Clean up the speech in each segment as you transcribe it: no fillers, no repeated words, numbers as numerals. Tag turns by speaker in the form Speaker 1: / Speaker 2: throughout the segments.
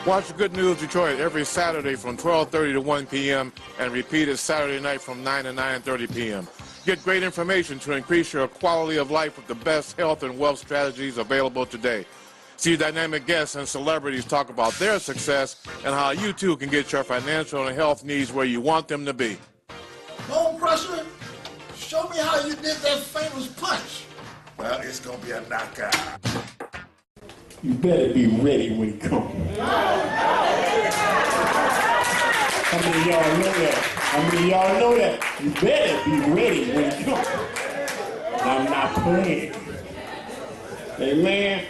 Speaker 1: Watch Good News Detroit every Saturday from 12:30 to 1 p.m. and repeated Saturday night from 9 to 9:30 p.m. Get great information to increase your quality of life with the best health and wealth strategies available today. See dynamic guests and celebrities talk about their success and how you too can get your financial and health needs where you want them to be.
Speaker 2: Bone Crusher, show me how you did that famous punch.
Speaker 3: Well, it's gonna be a knockout.
Speaker 4: You better be ready when he comes. How many of y'all know that? How many of y'all know that? You better be ready when he comes. I'm not playing. Amen.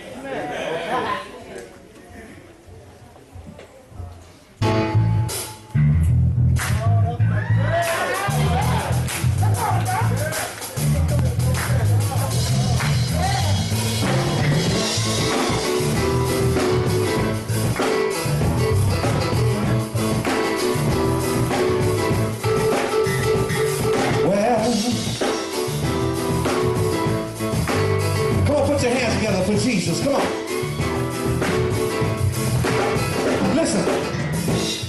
Speaker 5: For Jesus, come on. Listen.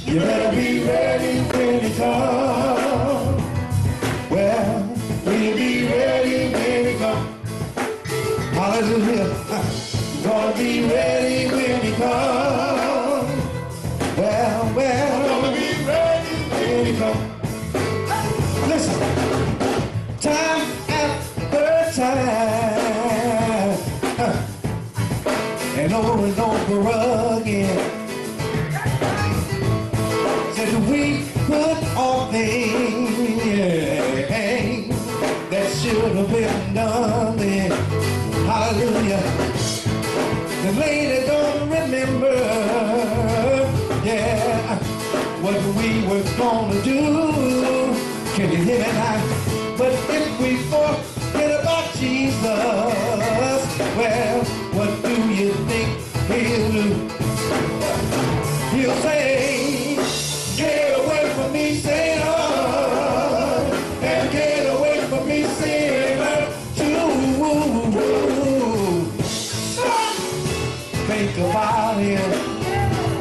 Speaker 5: You better be ready when he comes. Well, will you be ready when he comes? Hallelujah. Gonna be ready when he comes. Well, gonna be ready when he comes. Listen. Time after time. And over again. Said we put all things that should have been done then. Hallelujah. The lady don't remember, yeah, what we were gonna do. Can you hear me now? But if we forget about Jesus, well, what do you think he'll do? He'll say, get away from me, Satan, and get away from me, Satan, too. Stop. Think about him.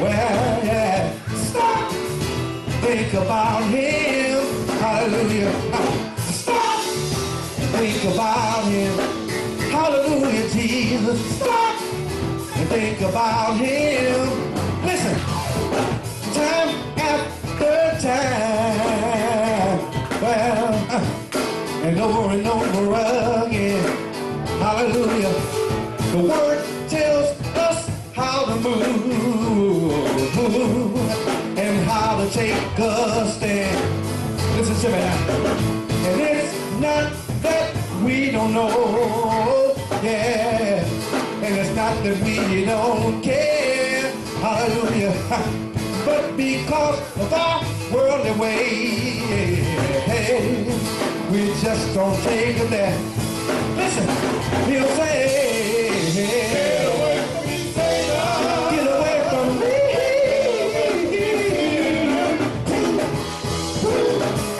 Speaker 5: Well, yeah. Stop. Think about him. Hallelujah. Stop. Think about him. Hallelujah, Jesus. Stop and think about him. Listen, time after time, well, and over again. Hallelujah. The word tells us how to move and how to take a stand. Listen to me now. And it's not that we don't know. Yeah, and it's not that we don't care, hallelujah, but because of our worldly ways, we just don't take it there. Listen, he'll say, get away from me, Satan. Get away from me.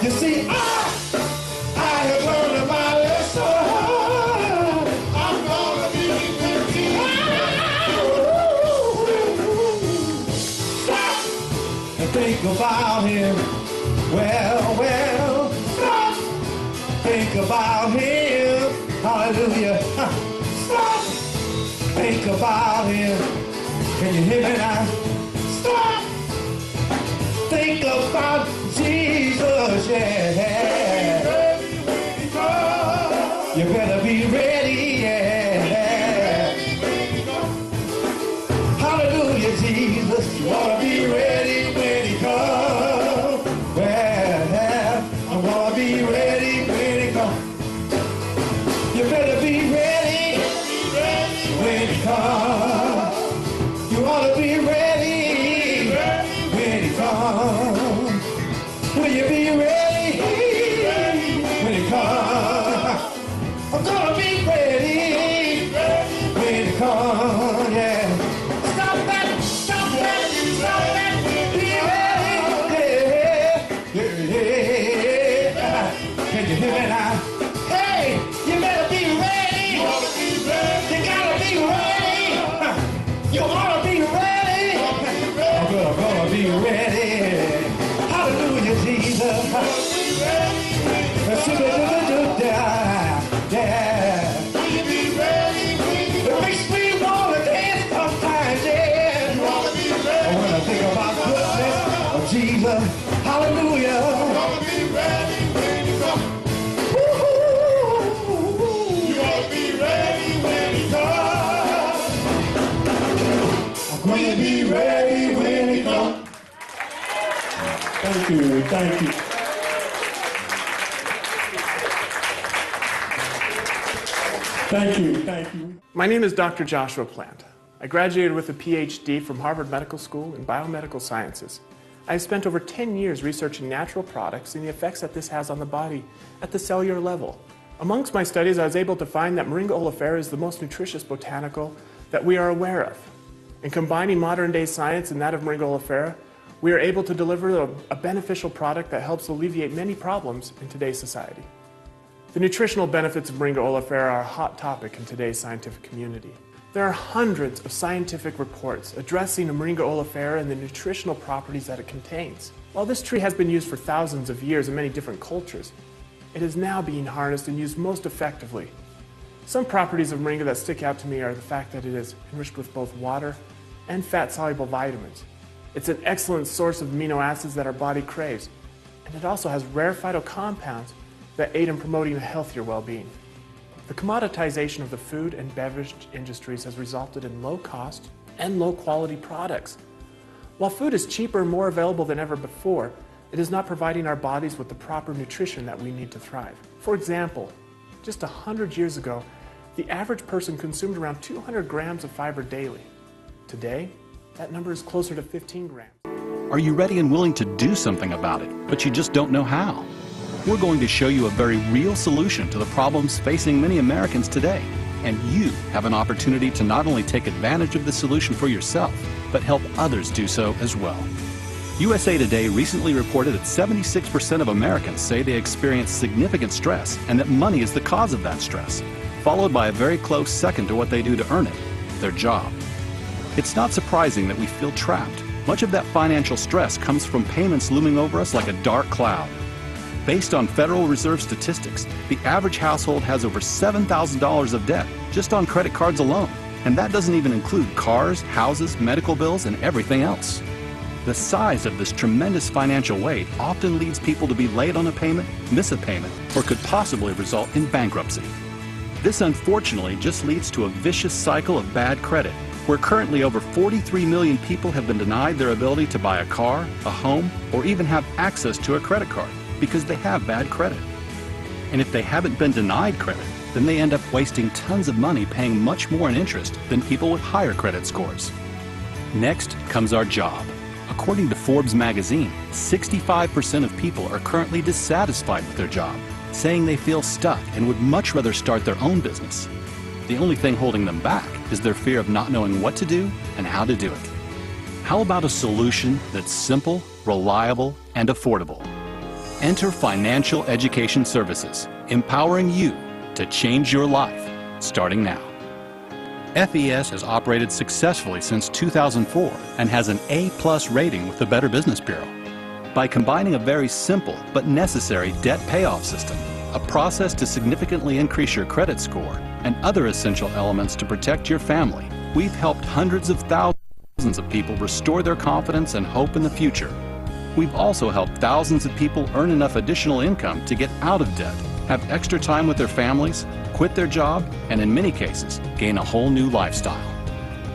Speaker 5: You see, I have learned my lesson. Think about him. Well, stop. Think about him. Hallelujah. Stop. Think about him. Can you hear me now? Stop. Think about Jesus, yeah. You better be ready, yeah. Hallelujah, Jesus. You ought to be ready when he comes. Well, I'm gonna be ready when he comes. You better be ready when he comes. You ought to be ready when he comes. Will you be ready when he comes? I'm gonna be ready when he comes, yeah. Stop that, stop that, stop that. gonna be ready. I'm gonna be ready. Hallelujah, Jesus. Yeah. It makes me wanna dance sometimes, yeah. When I think about goodness of Jesus, hallelujah. Will be ready when he comes.
Speaker 4: Thank you, thank you. Thank you, thank you.
Speaker 6: My name is Dr. Joshua Plant. I graduated with a PhD from Harvard Medical School in biomedical sciences. I have spent over 10 years researching natural products and the effects that this has on the body at the cellular level. Amongst my studies, I was able to find that Moringa oleifera is the most nutritious botanical that we are aware of. In combining modern-day science and that of Moringa oleifera, we are able to deliver a beneficial product that helps alleviate many problems in today's society. The nutritional benefits of Moringa oleifera are a hot topic in today's scientific community. There are hundreds of scientific reports addressing Moringa oleifera and the nutritional properties that it contains. While this tree has been used for thousands of years in many different cultures, it is now being harnessed and used most effectively. Some properties of moringa that stick out to me are the fact that it is enriched with both water and fat-soluble vitamins. It's an excellent source of amino acids that our body craves, and it also has rare phytocompounds that aid in promoting a healthier well-being. The commoditization of the food and beverage industries has resulted in low-cost and low-quality products. While food is cheaper and more available than ever before, it is not providing our bodies with the proper nutrition that we need to thrive. For example, just 100 years ago, the average person consumed around 200 grams of fiber daily. Today, that number is closer to 15 grams.
Speaker 7: Are you ready and willing to do something about it, but you just don't know how? We're going to show you a very real solution to the problems facing many Americans today. And you have an opportunity to not only take advantage of the solution for yourself, but help others do so as well. USA Today recently reported that 76% of Americans say they experience significant stress and that money is the cause of that stress, followed by a very close second to what they do to earn it, their job. It's not surprising that we feel trapped. Much of that financial stress comes from payments looming over us like a dark cloud. Based on Federal Reserve statistics, the average household has over $7,000 of debt just on credit cards alone. And that doesn't even include cars, houses, medical bills, and everything else. The size of this tremendous financial weight often leads people to be late on a payment, miss a payment, or could possibly result in bankruptcy. This unfortunately just leads to a vicious cycle of bad credit, where currently over 43 million people have been denied their ability to buy a car, a home, or even have access to a credit card because they have bad credit. And if they haven't been denied credit, then they end up wasting tons of money paying much more in interest than people with higher credit scores. Next comes our job. According to Forbes magazine, 65% of people are currently dissatisfied with their job, saying they feel stuck and would much rather start their own business. The only thing holding them back is their fear of not knowing what to do and how to do it. How about a solution that's simple, reliable, and affordable? Enter Financial Education Services, empowering you to change your life, starting now. FES has operated successfully since 2004 and has an A+ rating with the Better Business Bureau. By combining a very simple but necessary debt payoff system, a process to significantly increase your credit score, and other essential elements to protect your family, we've helped hundreds of thousands of people restore their confidence and hope in the future. We've also helped thousands of people earn enough additional income to get out of debt, have extra time with their families, quit their job, and in many cases, gain a whole new lifestyle.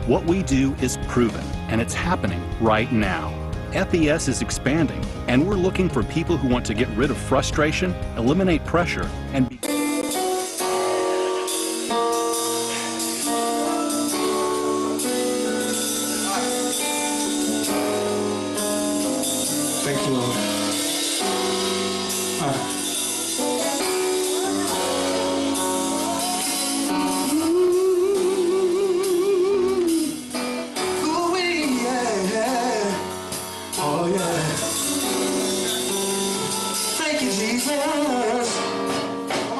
Speaker 7: What we do is proven, and it's happening right now. FES is expanding, and we're looking for people who want to get rid of frustration, eliminate pressure, and be
Speaker 6: Thank you, Lord.
Speaker 5: Ooh, yeah. Oh, yeah. Thank you, Jesus. Come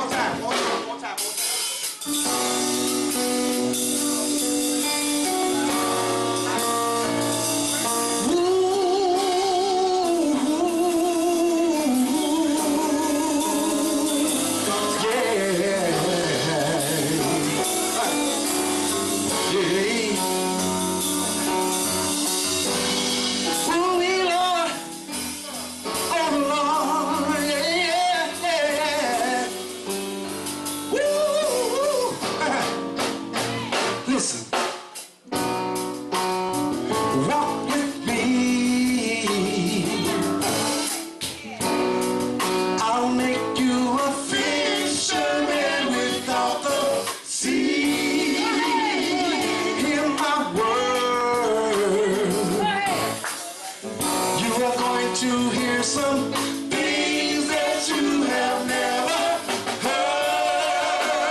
Speaker 5: to hear some things that you have never heard.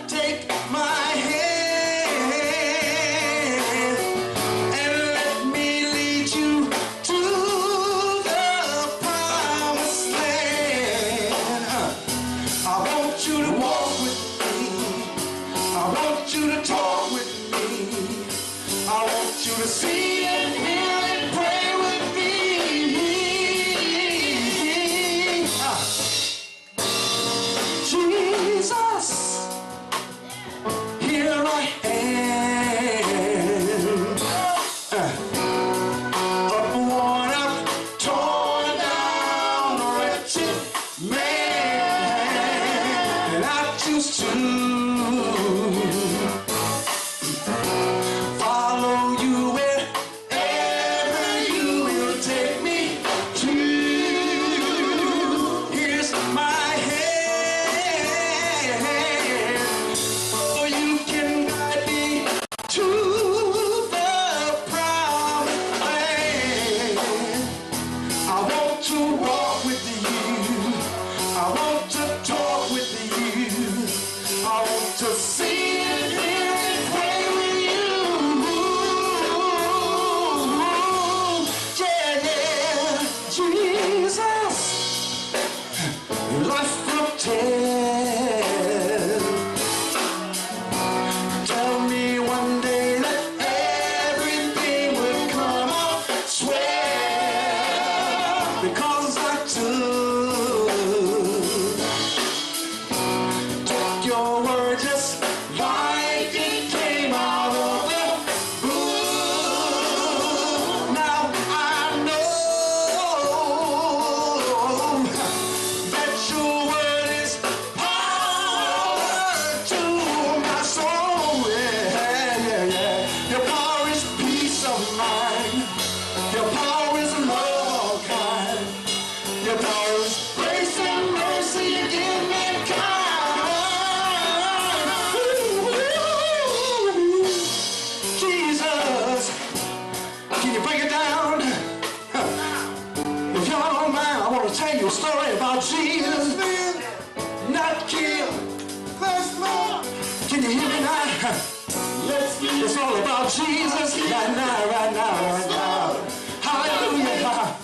Speaker 5: Take my hand and let me lead you to the promised land. I want you to walk with me. I want you to talk with me. I want you to see and hear and pray with me. Jesus, here I am. A worn out, torn down, wretched man, and I choose to follow you wherever you will take me to. Here's my hand, so you can guide me to the promised land. I want to walk with you. I want to talk with you. I want to see and hear and pray with you. Yeah, yeah, Jesus, life will tell me one day that everything will come off swell, because I took your word just like it came out of the blue. Now I know that your word is power to my soul. Yeah, yeah, yeah. Your power is peace of mind. Your power is love of all kind. Your power is grace and mercy to give mankind. Jesus, can you break it down? If y'all don't mind, I want to tell you a story about Jesus. Not kill. Can you hear me now? It's all about Jesus right now, right now, right now. Hallelujah.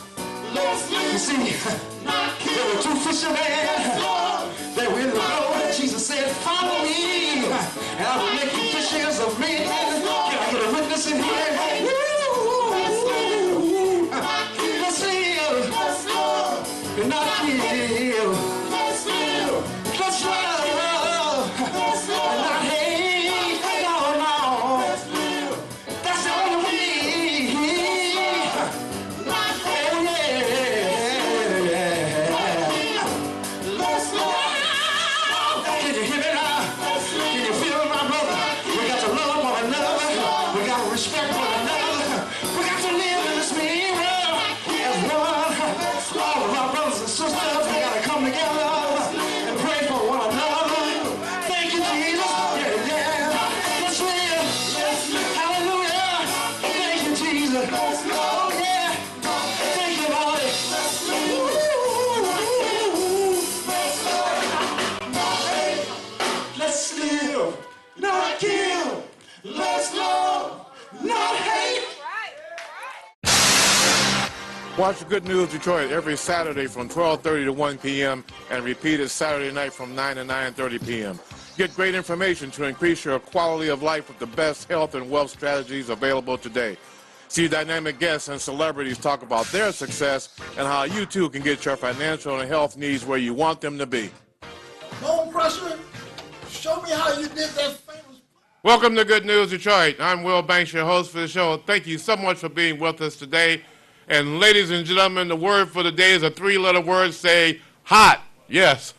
Speaker 5: You see, there were two fishermen. They were in the boat, and Jesus said, "Follow me, and I will make you fishers of men." Can I get a witness in here? Let's live. Not kill. Let's love. Not hate. No, no. That's the only way. Can you hear me now? Can you feel my brother? We got to love one another. We got to respect one another. We got to live in the spirit as one. All of our brothers and sisters, we got to come together and pray for one another. Thank you, Jesus. Yeah, yeah. Let's live. Hallelujah. Thank you, Jesus. Oh, yeah. Thank you, Lord. Let's live, not kill. Let's love, not hate.
Speaker 1: Watch Good News Detroit every Saturday from 12:30 to 1 p.m. and repeated Saturday night from 9 to 9:30 p.m. Get great information to increase your quality of life with the best health and wealth strategies available today. See dynamic guests and celebrities talk about their success and how you too can get your financial and health needs where you want them to be.
Speaker 2: No pressure. Show me how you did that famous.
Speaker 1: Welcome to Good News Detroit. I'm Will Banks, your host for the show. Thank you so much for being with us today. And ladies and gentlemen, the word for the day is a three-letter word. Say hot. Yes.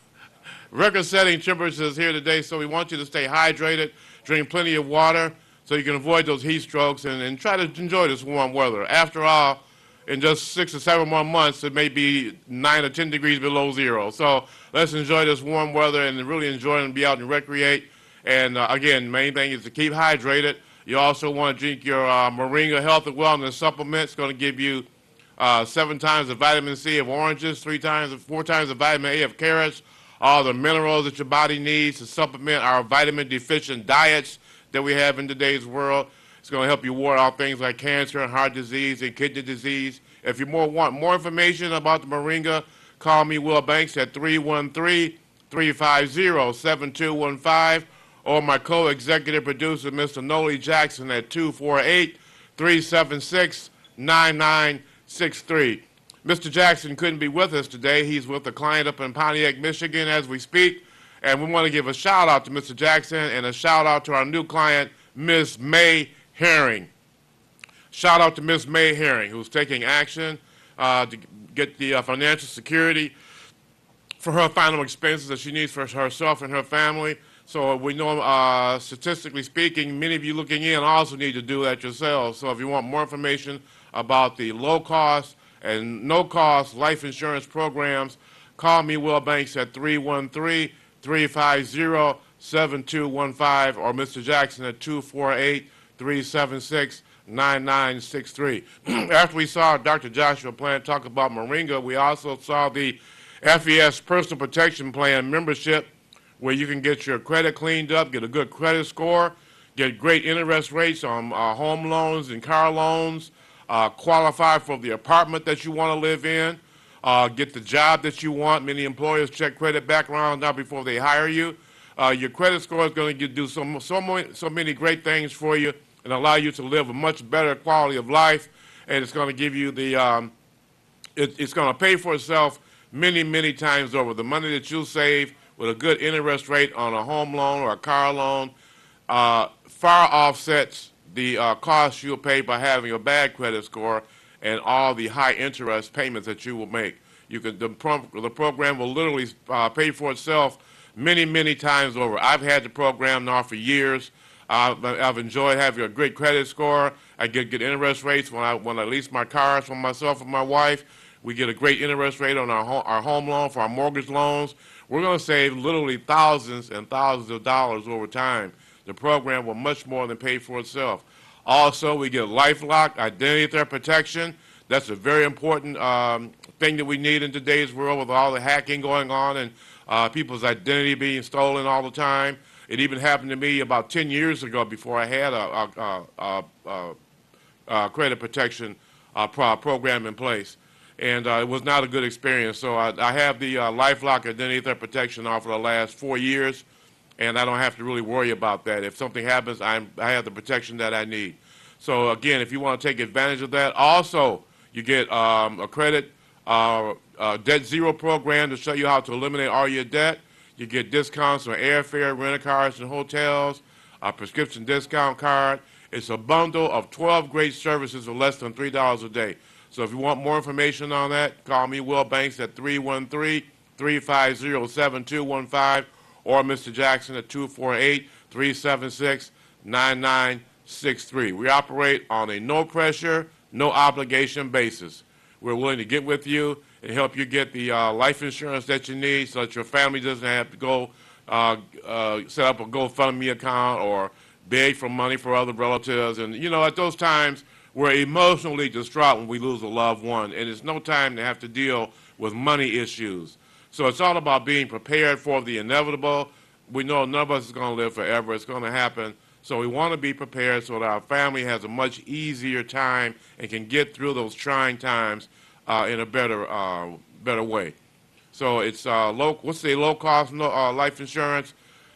Speaker 1: Record-setting temperatures here today, so we want you to stay hydrated, drink plenty of water so you can avoid those heat strokes and try to enjoy this warm weather. After all, in just 6 or 7 more months, it may be 9 or 10 degrees below zero. So let's enjoy this warm weather and really enjoy and be out and recreate. And again, main thing is to keep hydrated. You also want to drink your Moringa Health and Wellness Supplement. It's going to give you 7 times the vitamin C of oranges, 4 times the vitamin A of carrots, all the minerals that your body needs to supplement our vitamin deficient diets that we have in today's world. It's going to help you ward off things like cancer and heart disease and kidney disease. If you want more information about the Moringa, call me, Will Banks, at 313-350-7215, or my co-executive producer, Mr. Nolie Jackson, at 248-376-9963. Mr. Jackson couldn't be with us today. He's with a client up in Pontiac, Michigan as we speak. And we want to give a shout out to Mr. Jackson and a shout out to our new client, Ms. May Herring. Shout out to Ms. May Herring, who's taking action to get the financial security for her final expenses that she needs for herself and her family. So we know, statistically speaking, many of you looking in also need to do that yourselves. So if you want more information about the low-cost and no-cost life insurance programs, call me, Will Banks, at 313-350-7215, or Mr. Jackson at 248-376-9963. After we saw Dr. Joshua Plant talk about Moringa, we also saw the FES Personal Protection Plan membership, where you can get your credit cleaned up, get a good credit score, get great interest rates on home loans and car loans, qualify for the apartment that you want to live in, get the job that you want. Many employers check credit background now before they hire you. Your credit score is going to do so many great things for you and allow you to live a much better quality of life, and it's going to give you the, it's going to pay for itself many, many times over. The money that you'll save with a good interest rate on a home loan or a car loan far offsets the cost you'll pay by having a bad credit score and all the high interest payments that you will make. The program will literally pay for itself many, many times over. I've had the program now for years. I've enjoyed having a great credit score. I get good interest rates when I lease my cars for myself and my wife. We get a great interest rate on our home loan for our mortgage loans. We're going to save literally thousands and thousands of dollars over time. The program will much more than pay for itself. Also, we get LifeLock, identity theft protection. That's a very important thing that we need in today's world with all the hacking going on and people's identity being stolen all the time. It even happened to me about 10 years ago before I had a credit protection program in place. And it was not a good experience. So I have the LifeLock identity theft protection now for the last 4 years, and I don't have to really worry about that. If something happens, I have the protection that I need. So again, if you want to take advantage of that, also you get a credit debt zero program to show you how to eliminate all your debt. You get discounts on airfare, rental cars, and hotels, a prescription discount card. It's a bundle of 12 great services for less than $3 a day. So if you want more information on that, call me, Will Banks, at 313-350-7215, or Mr. Jackson at 248-376-9963. We operate on a no-pressure, no-obligation basis. We're willing to get with you and help you get the life insurance that you need so that your family doesn't have to go set up a GoFundMe account or beg for money for other relatives. And, you know, at those times, we're emotionally distraught when we lose a loved one, and it's no time to have to deal with money issues. So it's all about being prepared for the inevitable. We know none of us is going to live forever. It's going to happen. So we want to be prepared so that our family has a much easier time and can get through those trying times in a better way. So it's what's the low-cost life insurance?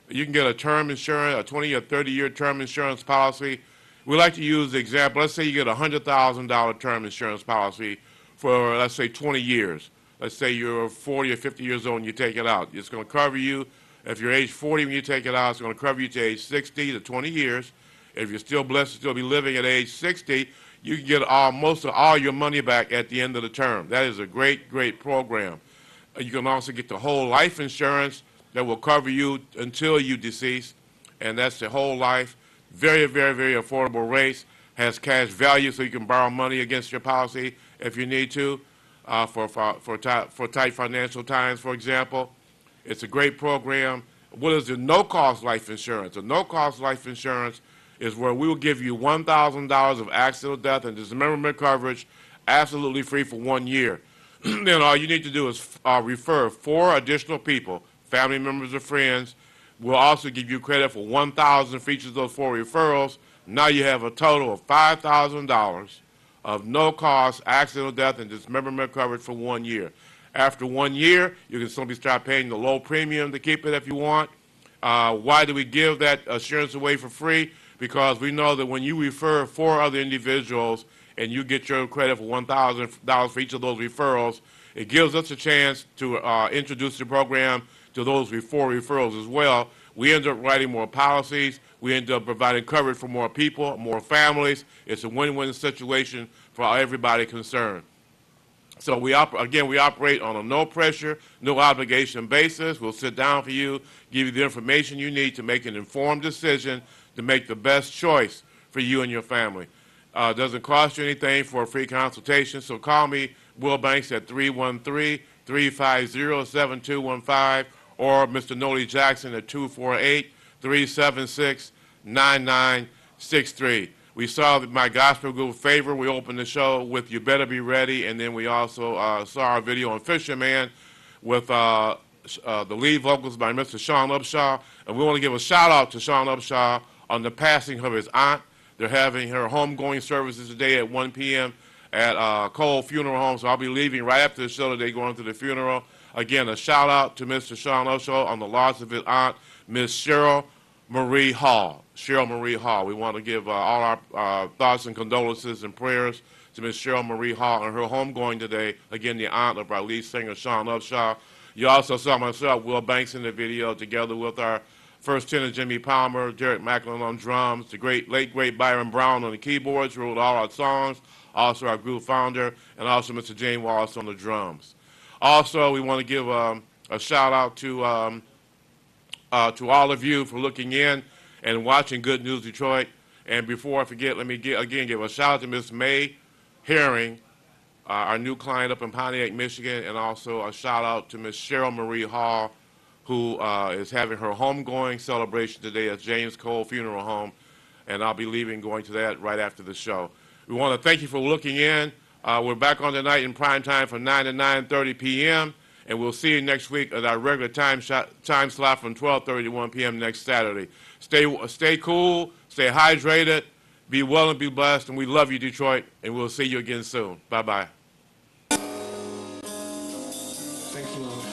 Speaker 1: You can get a term insurance, a 20 or 30-year term insurance policy. We like to use the example. Let's say you get a $100,000 term insurance policy for, let's say, 20 years. Let's say you're 40 or 50 years old and you take it out. It's going to cover you. If you're age 40 when you take it out, it's going to cover you to age 60 to 20 years. If you're still blessed to still be living at age 60, you can get most of all your money back at the end of the term. That is a great, great program. You can also get the whole life insurance that will cover you until you decease, and that's the whole life. Very, very, very affordable rates, has cash value so you can borrow money against your policy if you need to for tight financial times, for example. It's a great program. What is the no-cost life insurance? A no-cost life insurance is where we will give you $1,000 of accidental death and dismemberment coverage absolutely free for 1 year. Then all you need to do is refer 4 additional people, family members or friends. We'll also give you credit for 1,000 for each of those 4 referrals. Now you have a total of $5,000 of no-cost accidental death and dismemberment coverage for 1 year. After 1 year, you can simply start paying the low premium to keep it if you want. Why do we give that assurance away for free? Because we know that when you refer 4 other individuals and you get your credit for $1,000 for each of those referrals, it gives us a chance to introduce the program to those 4 referrals as well. We end up writing more policies. We end up providing coverage for more people, more families. It's a win-win situation for everybody concerned. So we operate on a no-pressure, no-obligation basis. We'll sit down for you, give you the information you need to make an informed decision to make the best choice for you and your family. It doesn't cost you anything for a free consultation, so call me, Will Banks, at 313-350-7215, or Mr. Nolie Jackson at 248-376-9963. We saw my gospel group Favor. We opened the show with You Better Be Ready, and then we also saw our video on Fisherman with the lead vocals by Mr. Sean Upshaw. And we want to give a shout-out to Sean Upshaw on the passing of his aunt. They're having her homegoing services today at 1 p.m. at Cole Funeral Home, so I'll be leaving right after the show today going to the funeral. Again, a shout-out to Mr. Sean Upshaw on the loss of his aunt, Miss Cheryl Marie Hall. Cheryl Marie Hall. We want to give all our thoughts and condolences and prayers to Miss Cheryl Marie Hall on her homegoing today. Again, the aunt of our lead singer, Sean Upshaw. You also saw myself, Will Banks, in the video, together with our first tenor, Jimmy Palmer, Derek Macklin on drums, the late great Byron Brown on the keyboards, who wrote all our songs, also our group founder, and also Mr. James Wallace on the drums. Also, we want to give a shout-out to all of you for looking in and watching Good News Detroit. And before I forget, let me again give a shout-out to Ms. May Herring, our new client up in Pontiac, Michigan, and also a shout-out to Ms. Cheryl Marie Hall, who is having her homegoing celebration today at James Cole Funeral Home, and I'll be leaving, going to that right after the show. We want to thank you for looking in. We're back on tonight in prime time from 9 to 9:30 p.m., and we'll see you next week at our regular time slot from 12:30 to 1 p.m. next Saturday. Stay cool, stay hydrated, be well and be blessed, and we love you, Detroit, and we'll see you again soon. Bye-bye.
Speaker 2: Thank you, Lord.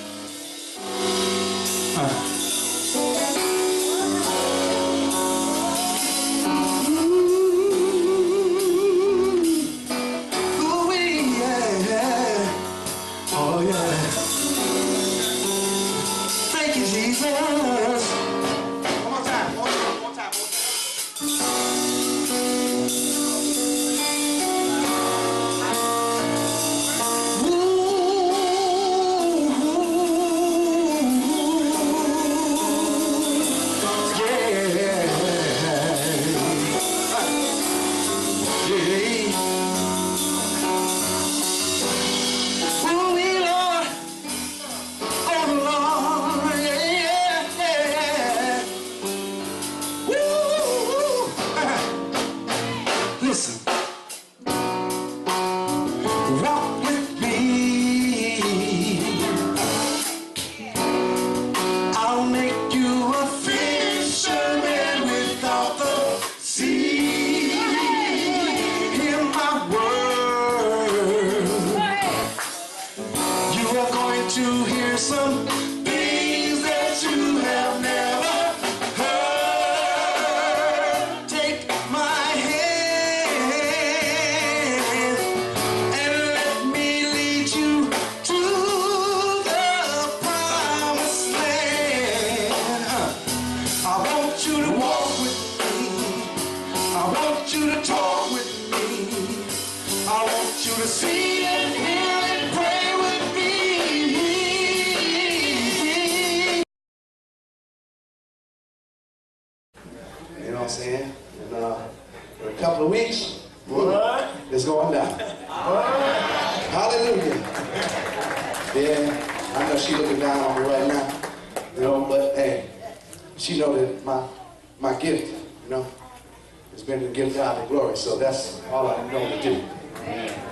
Speaker 5: So that's all I know to do.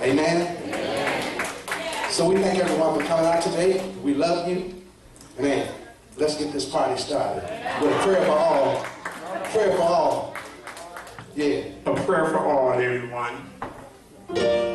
Speaker 5: Amen? So we thank everyone for coming out today. We love you. Man, let's get this party started. With a prayer for all. Prayer for all. Yeah.
Speaker 4: A prayer for all, everyone.